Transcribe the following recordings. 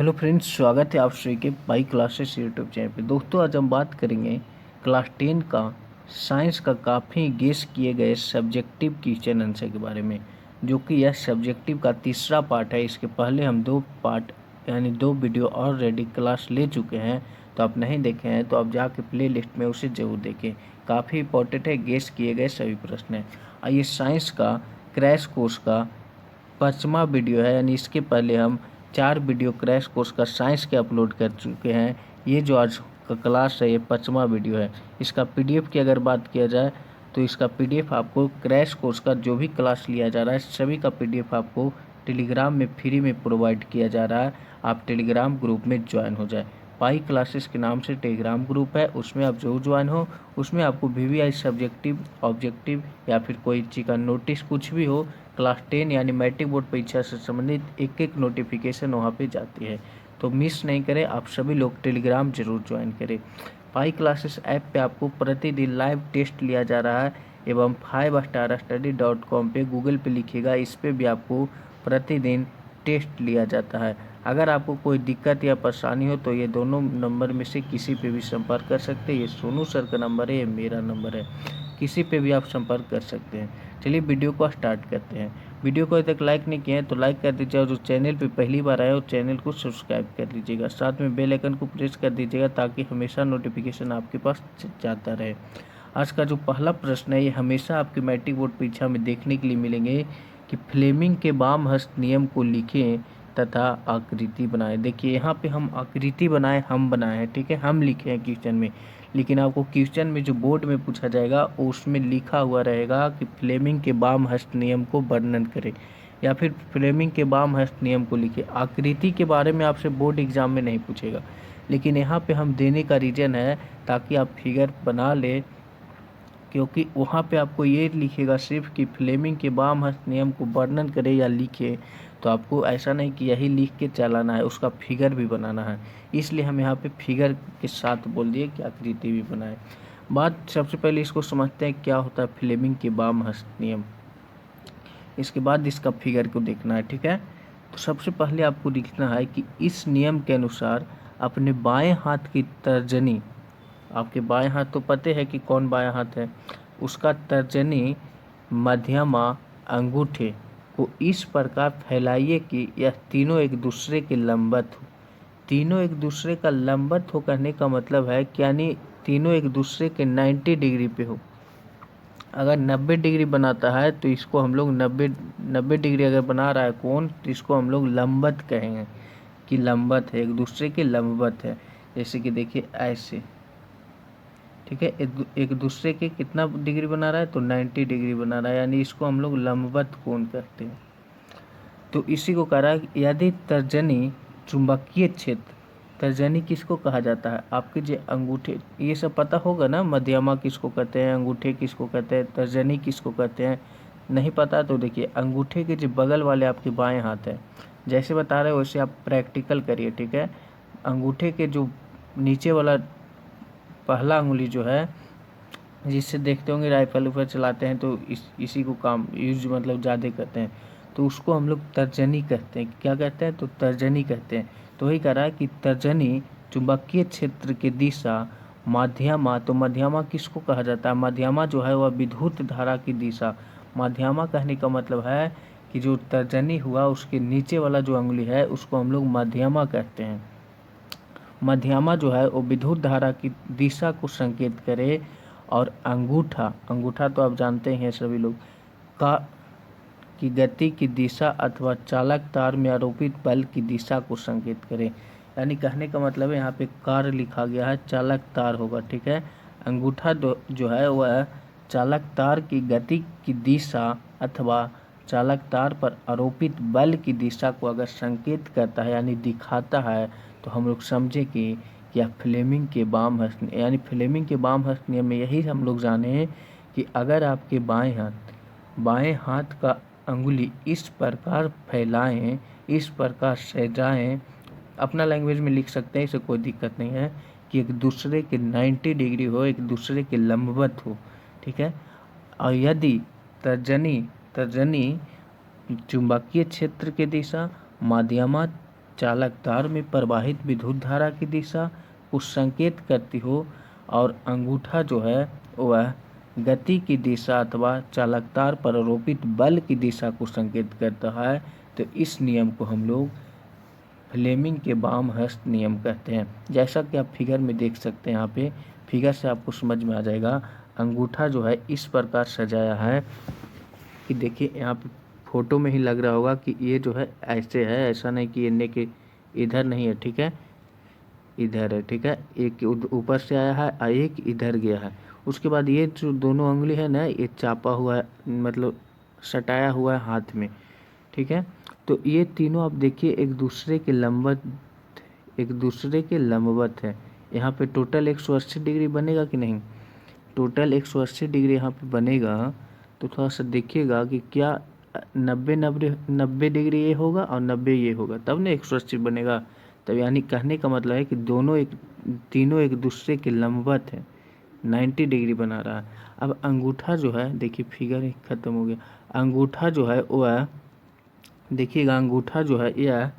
Hello friends, स्वागत है आप सभी के बाई क्लासेस यूट्यूब चैनल पे। दोस्तों, आज हम बात करेंगे क्लास 10 का साइंस का काफ़ी गेस किए गए सब्जेक्टिव क्वेश्चन आंसर के बारे में, जो कि यह सब्जेक्टिव का तीसरा पार्ट है। इसके पहले हम दो पार्ट यानी दो वीडियो ऑलरेडी क्लास ले चुके हैं, तो आप नहीं देखे हैं तो आप जाके प्ले लिस्ट में उसे ज़रूर देखें। काफ़ी इंपॉर्टेंट है, गेस किए गए सभी प्रश्न हैं। आइए, साइंस का क्रैश कोर्स का 5वां वीडियो है, यानी इसके पहले हम 4 वीडियो क्रैश कोर्स का साइंस के अपलोड कर चुके हैं। ये जो आज का क्लास है, ये 5वां वीडियो है। इसका पीडीएफ की अगर बात किया जाए तो इसका पीडीएफ आपको क्रैश कोर्स का जो भी क्लास लिया जा रहा है सभी का पीडीएफ आपको टेलीग्राम में फ्री में प्रोवाइड किया जा रहा है। आप टेलीग्राम ग्रुप में ज्वाइन हो जाए। पाई क्लासेस के नाम से टेलीग्राम ग्रुप है, उसमें आप जरूर ज्वाइन हो। उसमें आपको वीवीआई सब्जेक्टिव, ऑब्जेक्टिव या फिर कोई चीज़ का नोटिस कुछ भी हो, क्लास 10 यानी मैट्रिक बोर्ड परीक्षा से संबंधित एक एक नोटिफिकेशन वहाँ पे जाती है, तो मिस नहीं करें। आप सभी लोग टेलीग्राम जरूर ज्वाइन करें। पाई क्लासेस ऐप पे आपको प्रतिदिन लाइव टेस्ट लिया जा रहा है, एवं 5starstudy.com पे गूगल पे लिखिएगा, इस पे भी आपको प्रतिदिन टेस्ट लिया जाता है। अगर आपको कोई दिक्कत या परेशानी हो तो ये दोनों नंबर में से किसी पे भी संपर्क कर सकते हैं। ये सोनू सर का नंबर है, ये मेरा नंबर है, किसी पे भी आप संपर्क कर सकते हैं। चलिए वीडियो को स्टार्ट करते हैं। वीडियो को अभी तक लाइक नहीं किए हैं तो लाइक कर दीजिए, और जो चैनल पे पहली बार आए हो चैनल को सब्सक्राइब कर लीजिएगा। साथ में बेल आइकन को प्रेस कर दीजिएगा ताकि हमेशा नोटिफिकेशन आपके पास जाता रहे। आज का जो पहला प्रश्न है, ये हमेशा आपके मैट्रिक बोर्ड परीक्षा में देखने के लिए मिलेंगे कि फ्लेमिंग के वाम हस्त नियम को लिखें तथा आकृति बनाएं। देखिए, यहाँ पे हम आकृति बनाए, हम बनाए हैं, ठीक है, हम लिखे हैं क्वेश्चन में, लेकिन आपको क्वेश्चन में जो बोर्ड में पूछा जाएगा उसमें लिखा हुआ रहेगा कि फ्लेमिंग के वाम हस्त नियम को वर्णन करें, या फिर फ्लेमिंग के वाम हस्त नियम को लिखे। आकृति के बारे में आपसे बोर्ड एग्जाम में नहीं पूछेगा, लेकिन यहाँ पे हम देने का रीज़न है ताकि आप फिगर बना ले, क्योंकि वहाँ पे आपको ये लिखेगा सिर्फ कि फ्लेमिंग के वाम हस्त नियम को वर्णन करे या लिखे, तो आपको ऐसा नहीं कि यही लिख के चलाना है, उसका फिगर भी बनाना है। इसलिए हम यहाँ पे फिगर के साथ बोल दिए कि आकृति भी बनाए। बात सबसे पहले इसको समझते हैं क्या होता है फ्लेमिंग के वाम हस्त नियम, इसके बाद इसका फिगर को देखना है, ठीक है। तो सबसे पहले आपको लिखना है कि इस नियम के अनुसार अपने बाएं हाथ की तर्जनी, आपके बाएं हाथ तो पते है कि कौन बाएं हाथ है, उसका तर्जनी, मध्यमा, अंगूठे को इस प्रकार फैलाइए कि यह तीनों एक दूसरे के लंबवत हो। तीनों एक दूसरे का लंबवत हो कहने का मतलब है कि यानी तीनों एक दूसरे के 90 डिग्री पे हो। अगर 90 डिग्री बनाता है तो इसको हम लोग 90 डिग्री अगर बना रहा है कोण, तो इसको हम लोग लंबवत कहेंगे कि लंबवत है, एक दूसरे के लंबवत है। जैसे कि देखिए ऐसे, ठीक है, एक दूसरे के कितना डिग्री बना रहा है तो 90 डिग्री बना रहा है, यानी इसको हम लोग लंबवत कोण कहते हैं। तो इसी को कह रहा है कि यदि तर्जनी चुंबकीय क्षेत्र, तर्जनी किसको कहा जाता है, आपके जो अंगूठे, ये सब पता होगा ना, मध्यमा किसको कहते हैं, अंगूठे किसको कहते हैं, तर्जनी किसको कहते हैं, नहीं पता तो देखिए, अंगूठे के जो बगल वाले आपके बाएं हाथ है, जैसे बता रहे हो वैसे आप प्रैक्टिकल करिए, ठीक है। अंगूठे के जो नीचे वाला पहला उंगली जो है, जिससे देखते होंगे राइफल उफल चलाते हैं तो इसी को काम यूज मतलब ज़्यादा करते हैं, तो उसको हम लोग तर्जनी कहते हैं। क्या कहते हैं, तो तर्जनी कहते हैं। तो वही कह रहा है कि तर्जनी चुंबकीय क्षेत्र की दिशा, माध्यमा, तो माध्यमा किसको कहा जाता है, माध्यमा जो है वह विद्युत धारा की दिशा। माध्यमा कहने का मतलब है कि जो तर्जनी हुआ उसके नीचे वाला जो उंगली है उसको हम लोग माध्यमा कहते हैं। मध्यमा जो है वो विद्युत धारा की दिशा को संकेत करे, और अंगूठा, अंगूठा तो आप जानते हैं सभी लोग, का की गति की दिशा अथवा चालक तार में आरोपित बल की दिशा को संकेत करे। यानी कहने का मतलब है यहाँ पे कार लिखा गया है, चालक तार होगा, ठीक है। अंगूठा जो है वह चालक तार की गति की दिशा अथवा चालक तार पर आरोपित बल की दिशा को अगर संकेत करता है यानी दिखाता है, तो हम लोग समझे कि या फ्लेमिंग के वाम हस्त, यानी फ्लेमिंग के वाम हस्त नियम में यही हम लोग जाने कि अगर आपके बाएं हाथ का अंगुली इस प्रकार फैलाएं, इस प्रकार सजाएं, अपना लैंग्वेज में लिख सकते हैं, इसे कोई दिक्कत नहीं है, कि एक दूसरे के 90 डिग्री हो, एक दूसरे के लंबवत हो, ठीक है। और यदि तर्जनी चुंबकीय क्षेत्र की दिशा, माध्यमा चालक तार में प्रवाहित विद्युत धारा की दिशा को संकेत करती हो और अंगूठा जो है वह गति की दिशा अथवा चालक तार पर आरोपित बल की दिशा को संकेत करता है, तो इस नियम को हम लोग फ्लेमिंग के वाम हस्त नियम कहते हैं। जैसा कि आप फिगर में देख सकते हैं, यहाँ पे फिगर से आपको समझ में आ जाएगा। अंगूठा जो है इस प्रकार सजाया है कि देखिए यहाँ पे फोटो में ही लग रहा होगा कि ये जो है ऐसे है, ऐसा नहीं कि इन्हें के इधर नहीं है, ठीक है, इधर है, ठीक है, एक ऊपर से आया है और एक इधर गया है। उसके बाद ये जो दोनों उंगली है ना, ये चापा हुआ है, मतलब सटाया हुआ है हाथ में, ठीक है। तो ये तीनों आप देखिए एक दूसरे के लंबवत है। यहाँ पे टोटल 180 डिग्री बनेगा कि नहीं, टोटल 180 डिग्री यहाँ पे बनेगा। तो थोड़ा सा देखिएगा कि क्या 90 डिग्री ये होगा और 90 ये होगा, तब ना 180 बनेगा। तब यानी कहने का मतलब है कि तीनों एक दूसरे के लंबवत है, 90 डिग्री बना रहा है। अब अंगूठा जो है, देखिए फिगर ही खत्म हो गया। अंगूठा जो है वह देखिएगा, अंगूठा जो है यह,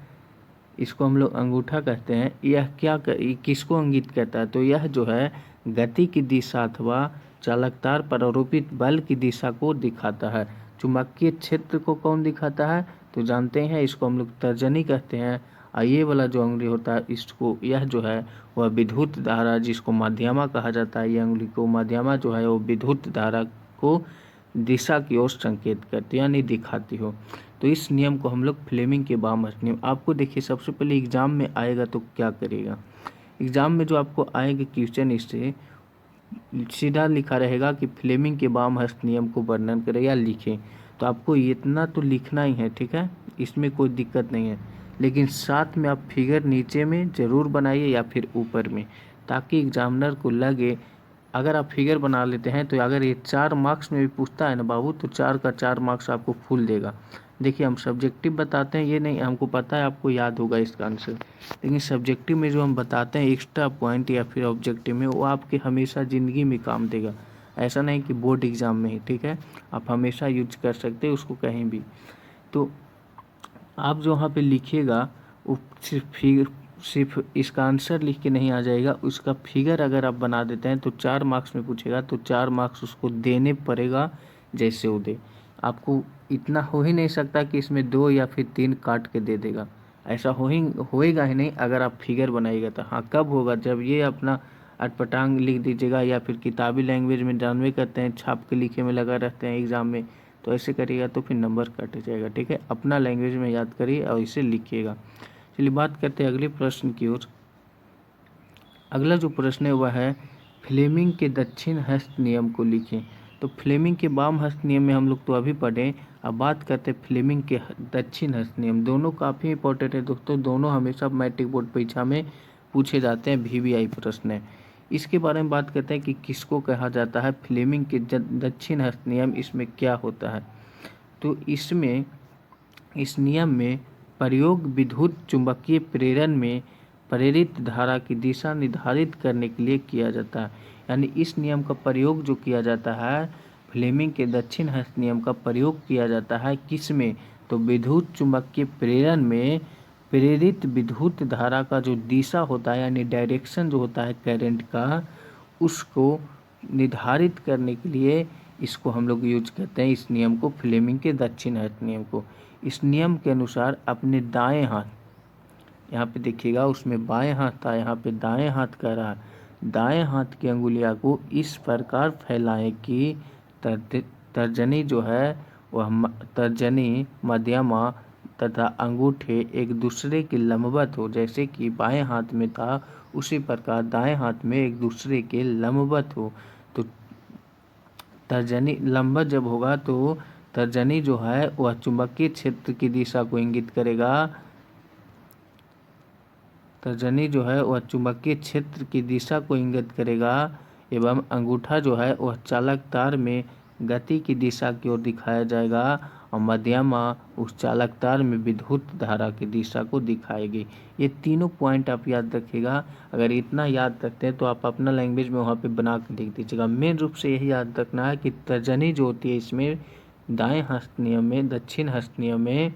इसको हम लोग अंगूठा कहते हैं। यह किसको इंगित करता है, तो यह जो है गति की दिशा अथवा चालकतार पर आरोपित बल की दिशा को दिखाता है। चुंबकीय क्षेत्र को कौन दिखाता है, तो जानते हैं, इसको हम लोग तर्जनी कहते हैं। और ये वाला जो उंगली होता है, इसको, यह जो है वह विद्युत धारा, जिसको माध्यमा कहा जाता है, ये उंगली को माध्यमा जो है वो विद्युत धारा को दिशा की ओर संकेत करती है, यानी दिखाती हो। तो इस नियम को हम लोग फ्लेमिंग के वाम हस्त नियम। आपको देखिए सबसे पहले एग्जाम में आएगा तो क्या करेगा, एग्जाम में जो आपको आएगा क्वेश्चन, इससे सीधा लिखा रहेगा कि फ्लेमिंग के वाम हस्त नियम को वर्णन करें या लिखें। तो आपको इतना तो लिखना ही है, ठीक है, इसमें कोई दिक्कत नहीं है। लेकिन साथ में आप फिगर नीचे में ज़रूर बनाइए या फिर ऊपर में, ताकि एग्जामिनर को लगे। अगर आप फिगर बना लेते हैं तो अगर ये 4 मार्क्स में भी पूछता है ना बाबू, तो 4 का 4 मार्क्स आपको फुल देगा। देखिए हम सब्जेक्टिव बताते हैं, ये नहीं, हमको पता है आपको याद होगा इसका आंसर, लेकिन सब्जेक्टिव में जो हम बताते हैं एक्स्ट्रा पॉइंट या फिर ऑब्जेक्टिव में, वो आपके हमेशा ज़िंदगी में काम देगा। ऐसा नहीं कि बोर्ड एग्ज़ाम में ही, ठीक है, आप हमेशा यूज कर सकते हैं उसको कहीं भी। तो आप जो वहाँ पे लिखिएगा वो सिर्फ इसका आंसर लिख के नहीं आ जाएगा, उसका फिगर अगर आप बना देते हैं तो 4 मार्क्स में पूछेगा, तो 4 मार्क्स उसको देने पड़ेगा जैसे वो दे। आपको इतना हो ही नहीं सकता कि इसमें 2 या फिर 3 काट के दे देगा, ऐसा होएगा ही नहीं अगर आप फिगर बनाइएगा तो। हाँ, कब होगा, जब ये अपना अटपटांग लिख दीजिएगा या फिर किताबी लैंग्वेज में जानवे करते हैं, छाप के लिखे में लगा रहते हैं एग्ज़ाम में, तो ऐसे करिएगा तो फिर नंबर कट जाएगा, ठीक है। अपना लैंग्वेज में याद करिए और इसे लिखिएगा। चलिए बात करते हैं अगले प्रश्न की ओर। अगला जो प्रश्न है वह है फ्लेमिंग के दक्षिण हस्त नियम को लिखें। तो फ्लेमिंग के वाम हस्त नियम में हम लोग तो अभी पढ़े, अब बात करते हैं फ्लेमिंग के दक्षिण हस्त नियम। दोनों काफ़ी इंपॉर्टेंट है दोस्तों, दोनों हमेशा मैट्रिक बोर्ड परीक्षा में पूछे जाते हैं, VVI प्रश्न है। इसके बारे में बात करते हैं कि किसको कहा जाता है फ्लेमिंग के दक्षिण हस्त नियम, इसमें क्या होता है। तो इसमें, इस नियम में प्रयोग विद्युत चुंबकीय प्रेरण में प्रेरित धारा की दिशा निर्धारित करने के लिए किया जाता है। यानी इस नियम का प्रयोग जो किया जाता है, फ्लेमिंग के दक्षिण हस्त नियम का प्रयोग किया जाता है किस में, तो विद्युत चुंबकीय प्रेरण में प्रेरित विद्युत धारा का जो दिशा होता है, यानी डायरेक्शन जो होता है करंट का, उसको निर्धारित करने के लिए इसको हम लोग यूज करते हैं, इस नियम को, फ्लेमिंग के दक्षिण हस्त नियम को। इस नियम के अनुसार अपने दाएं हाथ, यहाँ पे देखिएगा उसमें बाएं हाथ था, यहाँ पे दाएं हाथ कह रहा है, दाएं हाथ की अंगुलियां को इस प्रकार फैलाएं कि तर्जनी जो है वह तर्जनी, मध्यमा तथा अंगूठे एक दूसरे के लंबवत हो। जैसे कि बाएं हाथ में था उसी प्रकार दाएं हाथ में एक दूसरे के लंबवत हो। तो तर्जनी लंबवत जब होगा तो तर्जनी जो है वह चुंबकीय क्षेत्र की दिशा को इंगित करेगा, तर्जनी जो है वह चुंबकीय क्षेत्र की दिशा को इंगित करेगा, एवं अंगूठा जो है वह चालक तार में गति की दिशा की ओर दिखाया जाएगा, और मध्यमा उस चालक तार में विद्युत धारा की दिशा को दिखाएगी। ये तीनों पॉइंट आप याद रखिएगा। अगर इतना याद रखते हैं तो आप अपना लैंग्वेज में वहाँ पे बना के लिख दीजिएगा। मेन रूप से यही याद रखना है कि तर्जनी जो होती है इसमें दाएं हस्त नियम में, दक्षिण हस्त नियम में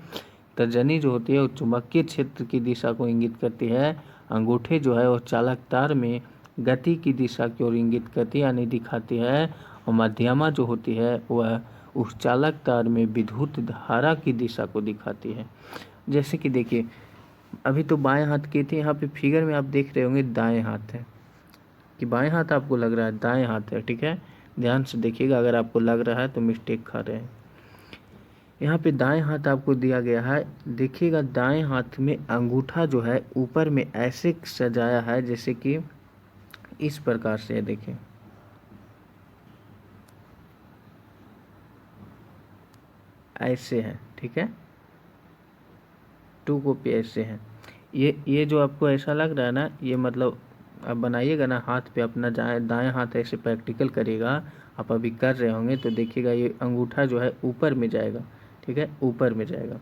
तर्जनी जो होती है वो चुंबकीय क्षेत्र की दिशा को इंगित करती है। अंगूठे जो है वो चालक तार में गति की दिशा की ओर इंगित करती है यानी दिखाती है। और मध्यमा जो होती है वह उस चालक तार में विद्युत धारा की दिशा को दिखाती है। जैसे कि देखिए अभी तो बाएं हाथ की थी, यहाँ पे फिगर में आप देख रहे होंगे दाएं हाथ है कि बाएं हाथ आपको लग रहा है, दाएं हाथ है। ठीक है, ध्यान से देखिएगा, अगर आपको लग रहा है तो मिस्टेक खा रहे हैं। यहाँ पे दाएं हाथ आपको दिया गया है, देखिएगा दाएं हाथ में अंगूठा जो है ऊपर में ऐसे सजाया है जैसे कि इस प्रकार से है, देखिए ऐसे है। ठीक है, 2 कॉपी ऐसे है। ये जो आपको ऐसा लग रहा है ना, ये मतलब आप बनाइएगा ना हाथ पे अपना दाएं हाथ ऐसे प्रैक्टिकल करिएगा, आप अभी कर रहे होंगे तो देखिएगा ये अंगूठा जो है ऊपर में जाएगा। ठीक है, ऊपर में जाएगा।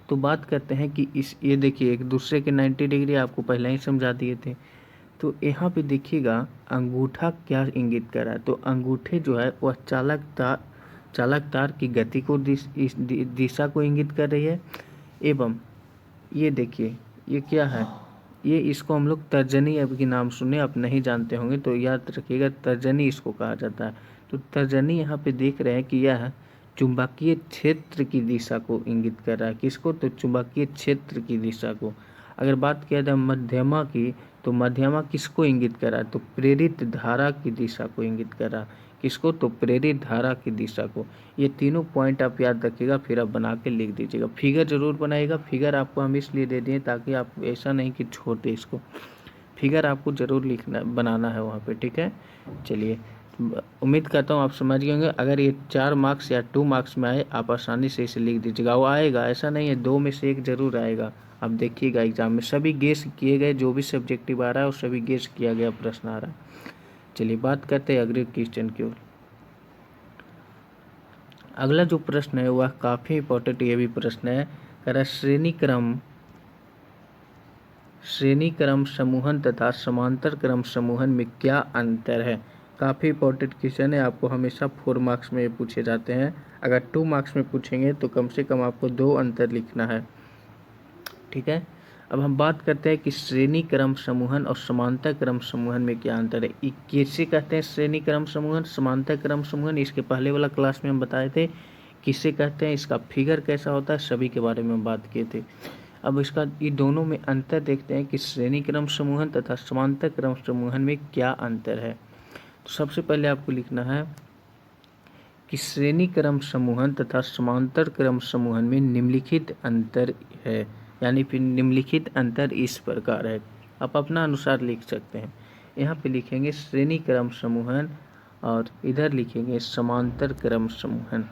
तो बात करते हैं कि ये देखिए एक दूसरे के 90 डिग्री आपको पहले ही समझा दिए थे। तो यहाँ पे देखिएगा अंगूठा क्या इंगित कर रहा है, तो अंगूठे जो है वह चालक तार की गति को दिशा को इंगित कर रही है। एवं ये देखिए ये क्या है, ये इसको हम लोग तर्जनी अब की नाम सुने, आप नहीं जानते होंगे तो याद रखिएगा, तर्जनी इसको कहा जाता है। तो तर्जनी यहाँ पे देख रहे हैं कि यह चुंबकीय क्षेत्र की दिशा को इंगित कर रहा है। किसको, तो चुंबकीय क्षेत्र की दिशा को। अगर बात किया जाए मध्यमा की, तो मध्यमा किसको इंगित कर रहा है, तो प्रेरित धारा की दिशा को इंगित कर रहा है। किसको, तो प्रेरित धारा की दिशा को। ये तीनों पॉइंट आप याद रखिएगा, फिर आप बना के लिख दीजिएगा। फिगर जरूर बनाइएगा, फिगर आपको हम इसलिए दे दिए ताकि आप ऐसा नहीं कि छोड़ दे इसको, फिगर आपको जरूर लिखना बनाना है वहाँ पे। ठीक है, चलिए उम्मीद करता हूँ आप समझ गए होंगे। अगर ये 4 मार्क्स या 2 मार्क्स में आए आप आसानी से इसे लिख दीजिएगा, वो आएगा, ऐसा नहीं है, 2 में से 1 जरूर आएगा। आप देखिएगा एग्जाम में सभी गेस किए गए, जो भी सब्जेक्टिव आ रहा है वो सभी गेस किया गया प्रश्न आ रहा है। चलिए बात करते हैं अगले क्वेश्चन की ओर। अगला जो प्रश्न है वह काफ़ी इंपॉर्टेंट ये भी प्रश्न है, कह रहा श्रेणी क्रम समूहन तथा समांतर क्रम समूहन में क्या अंतर है। काफ़ी इंपॉर्टेंट क्वेश्चन है, आपको हमेशा 4 मार्क्स में पूछे जाते हैं। अगर 2 मार्क्स में पूछेंगे तो कम से कम आपको 2 अंतर लिखना है। ठीक है, अब हम बात करते हैं कि श्रेणी क्रम समूहन और समांतर क्रम समूहन में क्या अंतर है। ये कैसे कहते हैं श्रेणी क्रम समूहन, समांतर क्रम समूहन, इसके पहले वाला क्लास में हम बताए थे किसे कहते हैं, इसका फिगर कैसा होता है, सभी के बारे में हम बात किए थे। अब इसका ये दोनों में अंतर देखते हैं कि श्रेणी क्रम समूहन तथा समांतर क्रम समूहन में क्या अंतर है। तो सबसे पहले आपको लिखना है कि श्रेणी क्रम समूहन तथा समांतर क्रम समूहन में निम्नलिखित अंतर है, यानी फिर निम्नलिखित अंतर इस प्रकार है। आप अपना अनुसार लिख सकते हैं। यहाँ पे लिखेंगे श्रेणी क्रम समूहन और इधर लिखेंगे समांतर क्रम समूहन।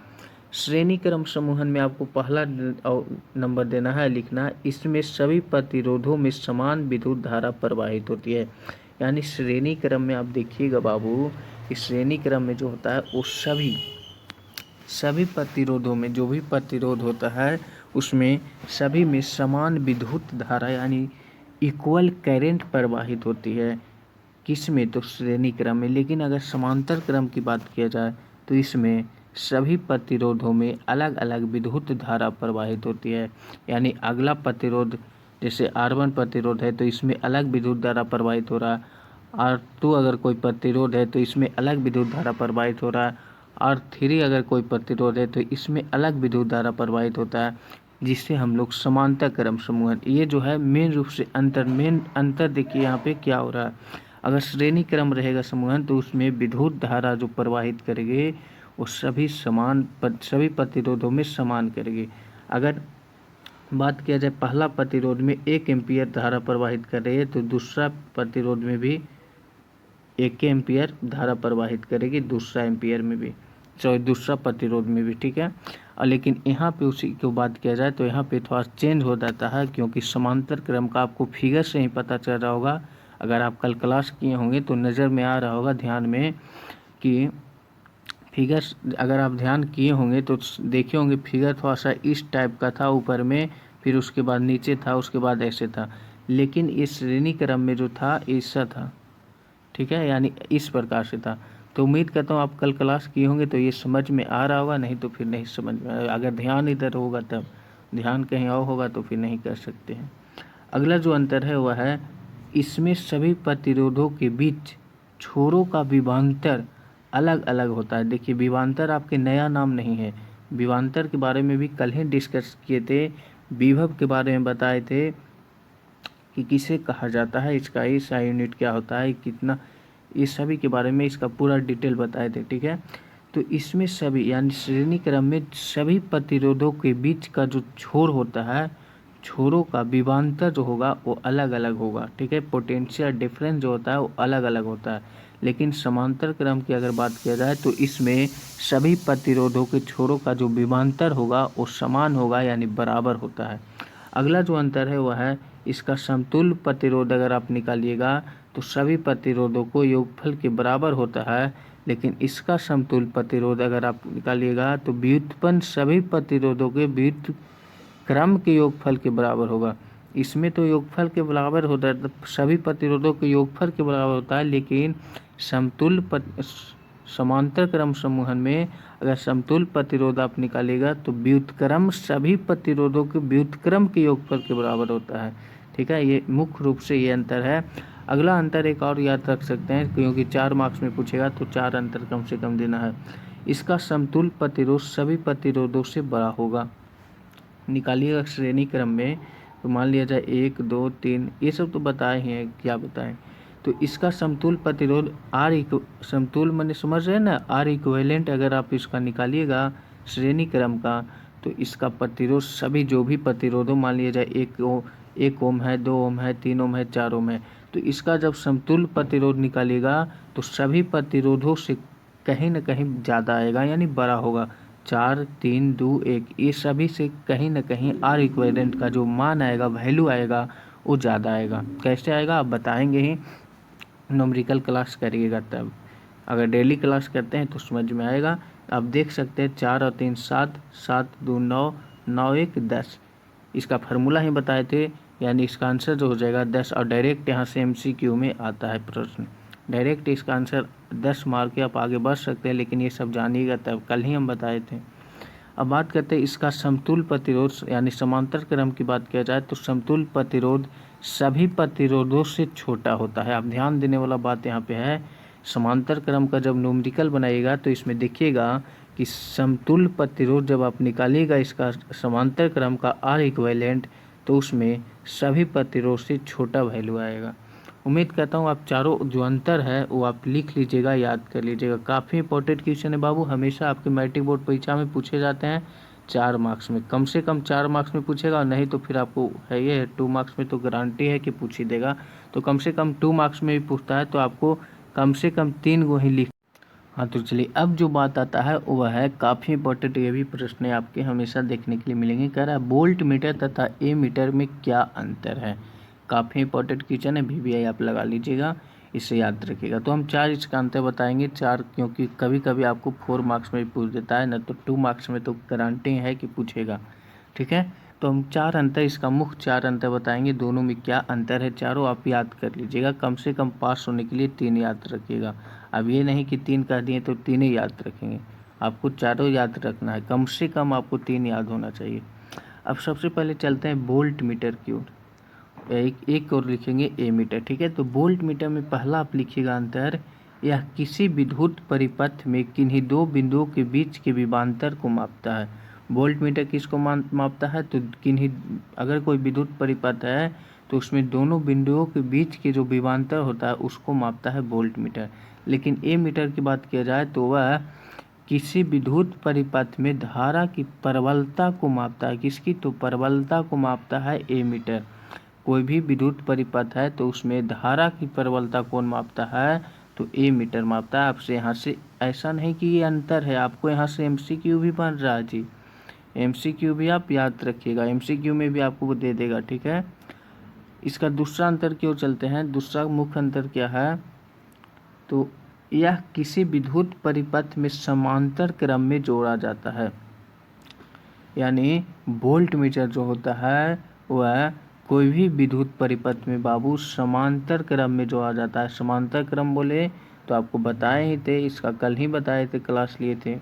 श्रेणी क्रम समूहन में आपको पहला नंबर देना है, लिखना है इसमें सभी प्रतिरोधों में समान विद्युत धारा प्रवाहित होती है। यानी श्रेणी क्रम में आप देखिएगा बाबू, इस श्रेणी क्रम में जो होता है वो सभी प्रतिरोधों में जो भी प्रतिरोध होता है उसमें सभी में समान विद्युत धारा यानी इक्वल करंट प्रवाहित होती है। किस में, तो श्रेणी क्रम में। लेकिन अगर समांतर क्रम की बात किया जाए तो इसमें सभी प्रतिरोधों में अलग अलग विद्युत धारा प्रवाहित होती है। यानी अगला प्रतिरोध जैसे R1 प्रतिरोध है तो इसमें अलग विद्युत धारा प्रवाहित हो रहा है, R2 अगर कोई प्रतिरोध है तो इसमें अलग विद्युत धारा प्रवाहित हो रहा है, R3 अगर कोई प्रतिरोध है तो इसमें अलग विद्युत धारा प्रवाहित होता है, जिससे हम लोग समांतर क्रम समूहन, ये जो है मेन रूप से मेन अंतर देखिए यहाँ पे क्या हो रहा है। अगर श्रेणी क्रम रहेगा समूहन तो उसमें विद्युत धारा जो प्रवाहित करेगी वो सभी प्रतिरोधों में समान करेगी। अगर बात किया जाए पहला प्रतिरोध में 1 एम्पीयर धारा प्रवाहित कर रही है तो दूसरा प्रतिरोध में भी 1 एम्पीयर धारा प्रवाहित करेगी, दूसरा प्रतिरोध में भी। ठीक है, और लेकिन यहाँ पे उसी को बात किया जाए तो यहाँ पे थोड़ा चेंज हो जाता है, क्योंकि समांतर क्रम का आपको फिगर से ही पता चल रहा होगा। अगर आप कल क्लास किए होंगे तो नज़र में आ रहा होगा ध्यान में कि फिगर, अगर आप ध्यान किए होंगे तो देखे होंगे फिगर थोड़ा सा इस टाइप का था ऊपर में, फिर उसके बाद नीचे था, उसके बाद ऐसे था। लेकिन इस श्रेणी क्रम में जो था ऐसा था। ठीक है, यानी इस प्रकार से था। तो उम्मीद करता हूँ आप कल क्लास किए होंगे तो ये समझ में आ रहा होगा, नहीं तो फिर नहीं समझ में आएगा। अगर ध्यान इधर होगा तब ध्यान कहीं और होगा तो फिर नहीं कर सकते हैं। अगला जो अंतर है वह है इसमें सभी प्रतिरोधों के बीच छोरों का विभवांतर अलग अलग होता है। देखिए विभवांतर आपके नया नाम नहीं है, विभवांतर के बारे में भी कल ही डिस्कस किए थे, विभव के बारे में बताए थे कि किसे कहा जाता है, इसका SI यूनिट क्या होता है, कितना, ये सभी के बारे में इसका पूरा डिटेल बताए थे। ठीक है, तो इसमें सभी यानी श्रेणी क्रम में सभी प्रतिरोधों के बीच का जो छोर होता है, छोरों का विभवांतर जो होगा वो अलग अलग होगा। ठीक है, पोटेंशियल डिफरेंस जो होता है वो अलग अलग होता है। लेकिन समांतर क्रम की अगर बात किया जाए तो इसमें सभी प्रतिरोधों के छोरों का जो विभवांतर होगा वो समान होगा यानी बराबर होता है। अगला जो अंतर है वह है इसका समतुल्य प्रतिरोध अगर आप निकालिएगा तो सभी प्रतिरोधों को योगफल के बराबर होता है, लेकिन इसका समतुल्य प्रतिरोध अगर आप निकालिएगा तो व्युत्पन्न सभी प्रतिरोधों के व्युत्क्रम के योगफल के बराबर होगा। इसमें तो योगफल के बराबर होता है, सभी प्रतिरोधों के योगफल के बराबर होता है, लेकिन समतुल्य समांतर क्रम समूहन में अगर समतुल्य प्रतिरोध आप निकालेगा तो व्युत्क्रम सभी प्रतिरोधों के व्युत्क्रम के योगफल के बराबर होता है। ठीक है, ये मुख्य रूप से ये अंतर है। अगला अंतर एक और याद रख सकते हैं क्योंकि 4 मार्क्स में पूछेगा तो 4 अंतर कम से कम देना है। इसका समतुल्य प्रतिरोध सभी प्रतिरोधों से बड़ा होगा। निकालिएगा श्रेणी क्रम में तो मान लिया जाए 1 2 3, ये सब तो बताए ही हैं, क्या बताएं। तो इसका समतुल्य प्रतिरोध समतुल्य मैंने समझ रहे हैं ना, R इक्विवेलेंट अगर आप इसका निकालिएगा श्रेणी क्रम का तो इसका प्रतिरोध सभी जो भी प्रतिरोधों मान लिया जाए 1 ओम है, 2 ओम है, 3 ओम है, 4 ओम है, तो इसका जब समतुल्य प्रतिरोध निकालिएगा तो सभी प्रतिरोधों से कहीं ना कहीं ज़्यादा आएगा यानी बड़ा होगा। 4 3 2 1 ये सभी से कहीं ना कहीं R इक्विवेलेंट का जो मान आएगा, वैल्यू आएगा, वो ज़्यादा आएगा। कैसे आएगा आप बताएंगे ही, न्यूमेरिकल क्लास करिएगा तब। अगर डेली क्लास करते हैं तो समझ में आएगा। आप देख सकते हैं 4 और 3 7, 7 2 9, 9 1 10, इसका फार्मूला ही बताए थे, यानी इसका आंसर जो हो जाएगा 10। और डायरेक्ट यहाँ से MCQ में आता है प्रश्न, डायरेक्ट इसका आंसर 10 मार्क के आप आगे बढ़ सकते हैं, लेकिन ये सब जानिएगा तब, कल ही हम बताए थे। अब बात करते हैं इसका समतुल्य प्रतिरोध यानी समांतर क्रम की बात किया जाए तो समतुल्य प्रतिरोध सभी प्रतिरोधों से छोटा होता है। आप ध्यान देने वाला बात यहाँ पे है, समांतर क्रम का जब न्यूमेरिकल बनाइएगा तो इसमें देखिएगा कि समतुल्य प्रतिरोध जब आप निकालिएगा इसका समांतर क्रम का R इक्विवेलेंट तो उसमें सभी प्रतिरोध से छोटा वैल्यू आएगा। उम्मीद करता हूँ आप चारों जो अंतर है वो आप लिख लीजिएगा, याद कर लीजिएगा। काफ़ी इंपॉर्टेंट क्वेश्चन है बाबू, हमेशा आपके मैट्रिक बोर्ड परीक्षा में पूछे जाते हैं 4 मार्क्स में, कम से कम 4 मार्क्स में पूछेगा, और नहीं तो फिर आपको है ये 2 मार्क्स में तो गारंटी है कि पूछ ही देगा। तो कम से कम 2 मार्क्स में भी पूछता है तो आपको कम से कम 3 को ही लिख। हाँ तो चलिए अब जो बात आता है वह है काफ़ी इंपॉर्टेंट, ये भी प्रश्न आपके हमेशा देखने के लिए मिलेंगे। कह रहा है वोल्ट मीटर तथा ए मीटर में क्या अंतर है। काफ़ी इंपॉर्टेंट क्वेश्चन है, VVI आप लगा लीजिएगा, इसे याद रखिएगा। तो हम 4 इसका अंतर बताएंगे, 4 क्योंकि कभी कभी आपको 4 मार्क्स में भी पूछ देता है, न तो 2 मार्क्स में तो गारंटी है कि पूछेगा। ठीक है, तो हम 4 अंतर, इसका मुख्य 4 अंतर बताएंगे, दोनों में क्या अंतर है चारों आप याद कर लीजिएगा। कम से कम पास होने के लिए 3 याद रखिएगा। अब ये नहीं कि 3 कह दिए तो 3 ही याद रखेंगे, आपको चारों याद रखना है, कम से कम आपको 3 याद होना चाहिए। अब सबसे पहले चलते हैं वोल्ट मीटर की ओर, एक और लिखेंगे ए मीटर। ठीक है, तो वोल्ट मीटर में पहला आप लिखिएगा अंतर, यह किसी विद्युत परिपथ में किन्हीं 2 बिंदुओं के बीच के विभवांतर को मापता है। वोल्ट मीटर किसको मापता है तो किन्हीं, अगर कोई विद्युत परिपथ है तो उसमें दोनों बिंदुओं के बीच के जो विभवांतर होता है उसको मापता है वोल्ट मीटर। लेकिन ए मीटर की बात किया जाए तो वह किसी विद्युत परिपथ में धारा की प्रबलता को मापता है। किसकी, तो प्रबलता को मापता है ए मीटर। कोई भी विद्युत परिपथ है तो उसमें धारा की प्रबलता कौन मापता है तो ए मीटर मापता है। आपसे यहाँ से ऐसा नहीं कि ये अंतर है, आपको यहाँ से MCQ भी बन रहा है जी, MCQ भी आप याद रखिएगा, MCQ में भी आपको दे देगा। ठीक है, इसका दूसरा अंतर की ओर चलते हैं। दूसरा मुख्य अंतर क्या है तो यह किसी विद्युत परिपथ में समांतर क्रम में जोड़ा जाता है। यानी वोल्ट मीटर जो होता है वह कोई भी विद्युत परिपथ में बाबू समांतर क्रम में जोड़ा जाता है। समांतर क्रम बोले तो आपको बताए ही थे, इसका कल ही बताए थे, क्लास लिए थे।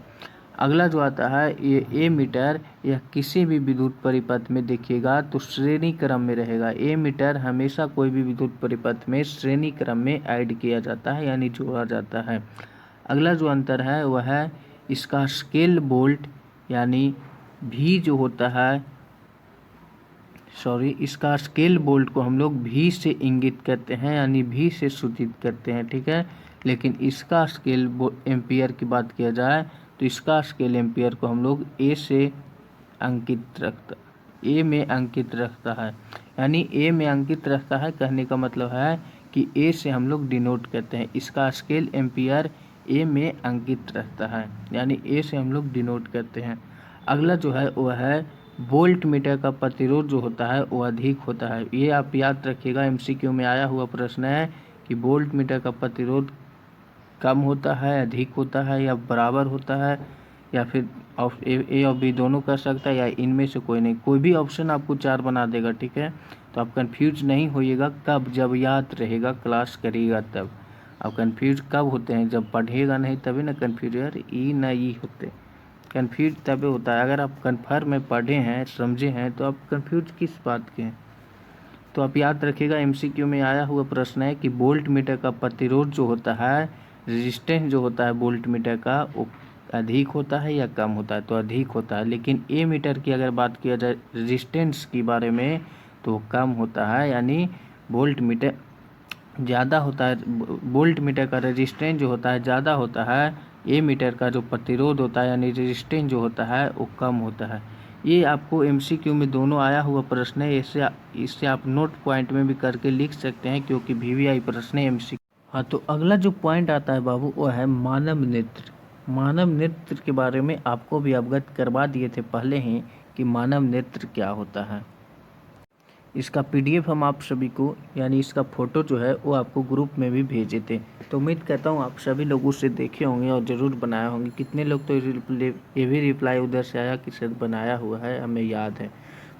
अगला जो आता है ये ए मीटर, यह किसी भी विद्युत परिपथ में देखिएगा तो श्रेणी क्रम में रहेगा। ए मीटर हमेशा कोई भी विद्युत परिपथ में श्रेणी क्रम में ऐड किया जाता है यानी जोड़ा जाता है। अगला जो अंतर है वह है इसका स्केल वोल्ट यानी भी जो होता है, इसका स्केल वोल्ट को हम लोग भी से इंगित करते हैं यानी भी से सूचित करते हैं, ठीक है। लेकिन इसका स्केल एम्पियर की बात किया जाए तो इसका स्केल एम्पियर को हम लोग ए में अंकित रखता है यानी ए में अंकित रखता है। कहने का मतलब है कि ए से हम लोग डिनोट करते हैं, इसका स्केल एम्पियर ए में अंकित रहता है यानी ए से हम लोग डिनोट करते हैं। अगला जो है वह है वोल्ट मीटर का प्रतिरोध जो होता है वो अधिक होता है। ये आप याद रखिएगा, एमसीक्यू में आया हुआ प्रश्न है कि वोल्ट मीटर का प्रतिरोध कम होता है, अधिक होता है या बराबर होता है, या फिर ए और बी दोनों कर सकता है या इनमें से कोई नहीं। कोई भी ऑप्शन आपको 4 बना देगा, ठीक है। तो आप कंफ्यूज नहीं होइएगा, कब जब याद रहेगा क्लास करिएगा तब। आप कंफ्यूज कब होते हैं, जब पढ़िएगा नहीं तभी ना कंफ्यूज, यार ई ना ई होते, कंफ्यूज तभी होता है। अगर आप कन्फर्म में पढ़े हैं समझे हैं तो आप कंफ्यूज किस बात के हैं। तो आप याद रखिएगा, एमसीक्यू में आया हुआ प्रश्न है कि वोल्ट मीटर का प्रतिरोध जो होता है, रेजिस्टेंस जो होता है वोल्ट मीटर का, वो अधिक होता है या कम होता है, तो अधिक होता है। लेकिन ए मीटर की अगर बात किया जाए रेजिस्टेंस के बारे में तो कम होता है यानी वोल्ट मीटर ज़्यादा होता है। वोल्ट मीटर का रेजिस्टेंस जो होता है ज़्यादा होता है, ए मीटर का जो प्रतिरोध होता है यानी रेजिस्टेंस जो होता है वो कम होता है। ये आपको एमसीक्यू में दोनों आया हुआ प्रश्न है, इससे आप नोट पॉइंट में भी करके लिख सकते हैं क्योंकि वीवीआई प्रश्न है एमसीक्यू। हाँ, तो अगला जो पॉइंट आता है बाबू वो है मानव नेत्र। मानव नेत्र के बारे में आपको भी अवगत करवा दिए थे पहले ही कि मानव नेत्र क्या होता है। इसका पीडीएफ हम आप सभी को यानी इसका फ़ोटो जो है वो आपको ग्रुप में भी भेजे थे। तो उम्मीद करता हूँ आप सभी लोग उससे देखे होंगे और ज़रूर बनाए होंगे। कितने लोग तो ये भी रिप्लाई उधर से आया कि सर बनाया हुआ है, हमें याद है।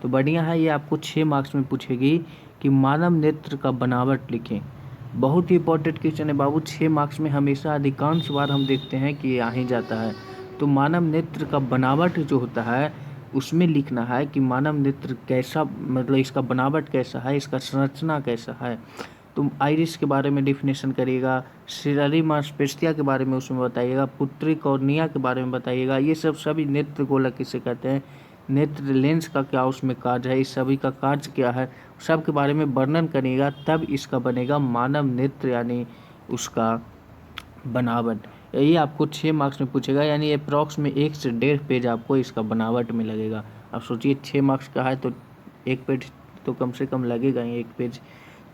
तो बढ़िया है, ये आपको 6 मार्क्स में पूछेगी कि मानव नेत्र का बनावट लिखें। बहुत ही इंपॉर्टेंट क्वेश्चन है बाबू, 6 मार्क्स में हमेशा अधिकांश बार हम देखते हैं कि ये आ ही जाता है। तो मानव नेत्र का बनावट जो होता है उसमें लिखना है कि मानव नेत्र कैसा, मतलब इसका बनावट कैसा है, इसका संरचना कैसा है। तुम आइरिस के बारे में डिफिनेशन करिएगा, सिलरी मांसपेशिया के बारे में उसमें बताइएगा, पुत्री कॉर्निया के बारे में बताइएगा। ये सब सभी नेत्र गोलक किसे कहते हैं, नेत्र लेंस का क्या उसमें कार्य है, इस सभी का कार्य क्या है, सब के बारे में वर्णन करिएगा, तब इसका बनेगा मानव नेत्र यानी उसका बनावट। यही आपको 6 मार्क्स में पूछेगा यानी अप्रॉक्स में 1 से 1.5 पेज आपको इसका बनावट में लगेगा। अब सोचिए 6 मार्क्स का है तो 1 पेज तो कम से कम लगेगा ही, 1 पेज।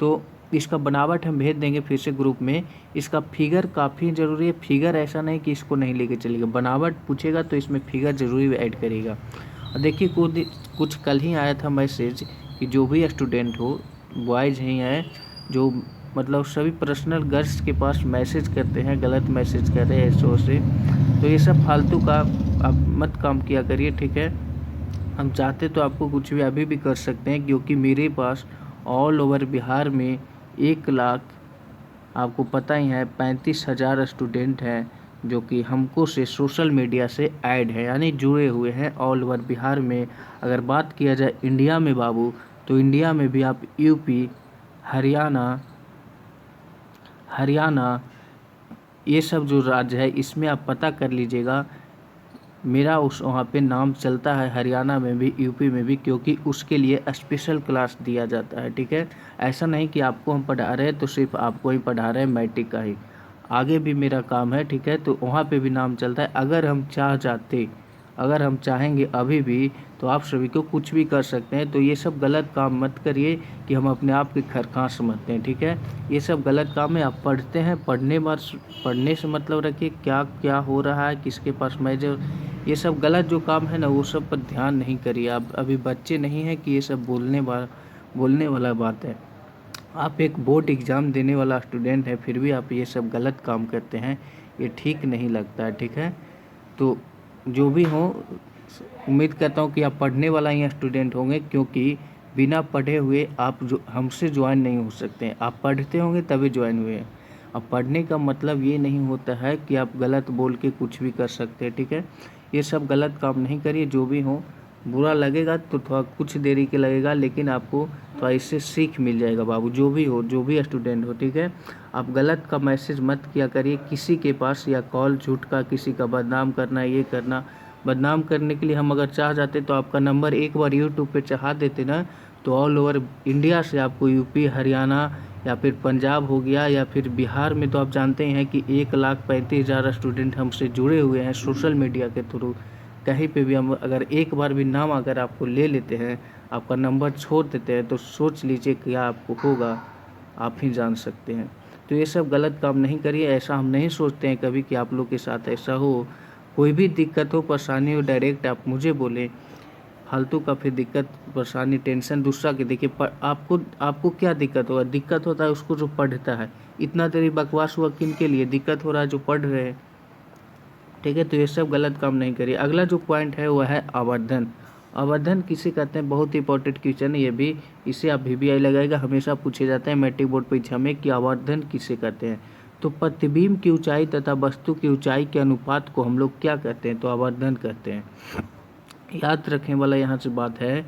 तो इसका बनावट हम भेज देंगे फिर से ग्रुप में। इसका फिगर काफ़ी ज़रूरी है, फिगर ऐसा नहीं कि इसको नहीं लेके चलेगा, बनावट पूछेगा तो इसमें फिगर ज़रूरी ऐड करेगा। और देखिए कुछ कल ही आया था मैसेज कि जो भी स्टूडेंट हो, बॉयज़ ही हैं जो मतलब सभी पर्सनल गर्ल्स के पास मैसेज करते हैं, गलत मैसेज कर रहे हैं एसओ से, तो ये सब फालतू का आप मत काम किया करिए, ठीक है। हम चाहते तो आपको कुछ भी अभी भी कर सकते हैं क्योंकि मेरे पास ऑल ओवर बिहार में 1 लाख, आपको पता ही है, 35,000 स्टूडेंट हैं जो कि हमको से सोशल मीडिया से ऐड है यानी जुड़े हुए हैं ऑल ओवर बिहार में। अगर बात किया जाए इंडिया में बाबू, तो इंडिया में भी आप यूपी, हरियाणा ये सब जो राज्य है इसमें आप पता कर लीजिएगा, मेरा उस वहाँ पे नाम चलता है, हरियाणा में भी यूपी में भी, क्योंकि उसके लिए स्पेशल क्लास दिया जाता है, ठीक है। ऐसा नहीं कि आपको हम पढ़ा रहे हैं तो सिर्फ आपको ही पढ़ा रहे हैं मैट्रिक का ही, आगे भी मेरा काम है, ठीक है। तो वहाँ पे भी नाम चलता है। अगर हम चाहेंगे अभी भी तो आप सभी को कुछ भी कर सकते हैं। तो ये सब गलत काम मत करिए कि हम अपने आप की खरखां समझते हैं, ठीक है। ये सब गलत काम है। आप पढ़ते हैं, पढ़ने से मतलब रखिए क्या क्या हो रहा है, किसके पास मेजर, ये सब गलत जो काम है ना वो सब पर ध्यान नहीं करिए। आप अभी बच्चे नहीं हैं कि ये सब बोलने वाला बात है। आप एक बोर्ड एग्ज़ाम देने वाला स्टूडेंट है फिर भी आप ये सब गलत काम करते हैं, ये ठीक नहीं लगता है, ठीक है। तो जो भी हो, उम्मीद करता हूँ कि आप पढ़ने वाला ही स्टूडेंट होंगे क्योंकि बिना पढ़े हुए आप जो हमसे ज्वाइन नहीं हो सकते हैं। आप पढ़ते होंगे तभी ज्वाइन हुए हैं। अब पढ़ने का मतलब ये नहीं होता है कि आप गलत बोल के कुछ भी कर सकते हैं, ठीक है। ये सब गलत काम नहीं करिए। जो भी हो, बुरा लगेगा तो थोड़ा कुछ देरी के लगेगा, लेकिन आपको थोड़ा इससे सीख मिल जाएगा बाबू। जो भी हो, जो भी स्टूडेंट हो, ठीक है। आप गलत का मैसेज मत किया करिए किसी के पास, या कॉल झूठ का किसी का बदनाम करना, ये करना। बदनाम करने के लिए हम अगर चाह जाते तो आपका नंबर एक बार यूट्यूब पे चढ़ा देते ना, तो ऑल ओवर इंडिया से आपको यूपी, हरियाणा या फिर पंजाब हो गया या फिर बिहार में, तो आप जानते हैं कि 1,35,000 स्टूडेंट हमसे जुड़े हुए हैं सोशल मीडिया के थ्रू। कहीं पे भी हम अगर एक बार भी नाम अगर आपको ले लेते हैं, आपका नंबर छोड़ देते हैं, तो सोच लीजिए क्या आपको होगा, आप ही जान सकते हैं। तो ये सब गलत काम नहीं करिए। ऐसा हम नहीं सोचते हैं कभी कि आप लोग के साथ ऐसा हो। कोई भी दिक्कत हो, परेशानी हो, डायरेक्ट आप मुझे बोलें। फालतू का फिर दिक्कत, परेशानी, टेंशन दूसरा के देखिए। आपको क्या दिक्कत होगा? दिक्कत होता है उसको जो पढ़ता है। इतना देरी बकवास हुआ किन के लिए? दिक्कत हो रहा है जो पढ़ रहे हैं, ठीक है। तो ये सब गलत काम नहीं करिए। अगला जो पॉइंट है वह है आवर्धन। आवर्धन किसे कहते हैं? बहुत ही इंपॉर्टेंट क्वेश्चन है ये भी। इसे आप VBI लगाएगा, हमेशा पूछे जाते हैं मैट्रिक बोर्ड परीक्षा में कि आवर्धन किसे कहते हैं। तो प्रतिबिंब की ऊंचाई तथा वस्तु की ऊंचाई के अनुपात को हम लोग क्या कहते हैं? तो आवर्धन कहते हैं। याद रखने वाला यहाँ से बात है,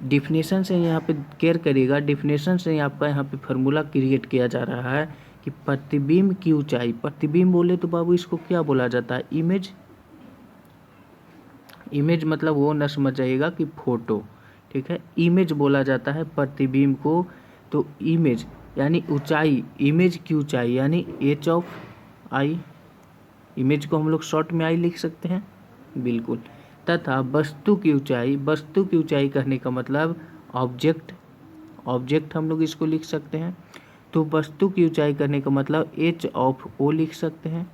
डिफिनेशन से यहाँ पे केयर करिएगा। डिफिनेशन से आपका यहाँ पे फार्मूला क्रिएट किया जा रहा है कि प्रतिबिंब की ऊंचाई। प्रतिबिंब बोले तो बाबू इसको क्या बोला जाता है? इमेज। इमेज मतलब वो न समझ जाइएगा कि फोटो, ठीक है। इमेज बोला जाता है प्रतिबिंब को। तो इमेज यानी ऊंचाई, इमेज की ऊंचाई यानी H(I). इमेज को हम लोग शॉर्ट में I लिख सकते हैं, बिल्कुल। तथा वस्तु की ऊंचाई, वस्तु की ऊंचाई कहने का मतलब ऑब्जेक्ट, ऑब्जेक्ट हम लोग इसको लिख सकते हैं। तो वस्तु की ऊंचाई करने का मतलब H(O) लिख सकते हैं।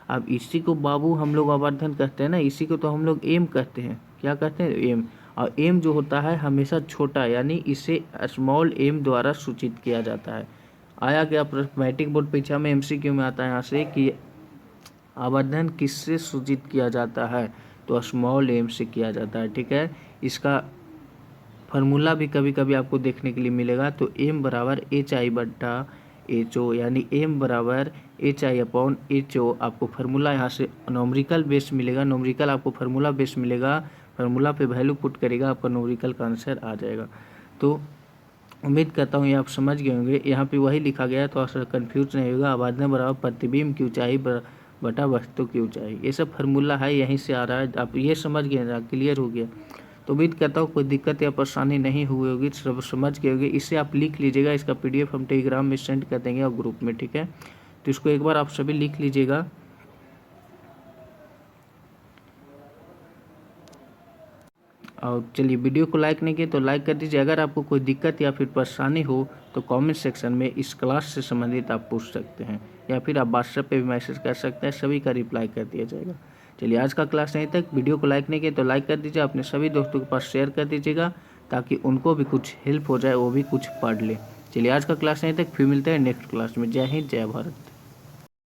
अब इसी को बाबू हम लोग आवर्धन कहते हैं ना, इसी को तो हम लोग एम कहते हैं। क्या कहते हैं? एम। और एम जो होता है हमेशा छोटा, यानी इसे स्मॉल एम द्वारा सूचित किया जाता है। आया क्या मैट्रिक बोर्ड परीक्षा में MCQ में आता है यहाँ से कि आवर्धन किससे सूचित किया जाता है? तो स्मॉल एम से किया जाता है, ठीक है। इसका फार्मूला भी कभी कभी आपको देखने के लिए मिलेगा। तो M बराबर HI/HO, यानी M बराबर HI/HO। आपको फार्मूला यहाँ से नॉमरिकल बेस मिलेगा, नॉमरिकल आपको फार्मूला बेस मिलेगा। फार्मूला पे वैल्यू पुट करेगा, आपका नॉमरिकल का आंसर आ जाएगा। तो उम्मीद करता हूँ ये आप समझ गए होंगे। यहाँ पे वही लिखा गया, तो ऐसा कन्फ्यूज नहीं होगा। आवर्धन बराबर प्रतिबिंब की ऊंचाई बटा वस्तु की ऊंचाई। ये सब फार्मूला है, यहीं से आ रहा है। आप ये समझ गए, क्लियर हो गया। तो उम्मीद करता हूँ कोई दिक्कत या परेशानी नहीं हुई होगी, सब समझ गए होंगे। इसे आप लिख लीजिएगा, इसका PDF हम टेलीग्राम में सेंड कर देंगे और ग्रुप में, ठीक है। तो इसको एक बार आप सभी लिख लीजिएगा। और चलिए, वीडियो को लाइक नहीं किए तो लाइक कर दीजिए। अगर आपको कोई दिक्कत या फिर परेशानी हो तो कमेंट सेक्शन में इस क्लास से संबंधित आप पूछ सकते हैं, या फिर आप व्हाट्सएप पे भी मैसेज कर सकते हैं, सभी का रिप्लाई कर दिया जाएगा। चलिए, आज का क्लास यहीं तक। वीडियो को लाइक नहीं किए तो लाइक कर दीजिए, अपने सभी दोस्तों के पास शेयर कर दीजिएगा, ताकि उनको भी कुछ हेल्प हो जाए, वो भी कुछ पढ़ ले। चलिए, आज का क्लास यहीं तक, फिर मिलते हैं नेक्स्ट क्लास में। जय हिंद, जय भारत।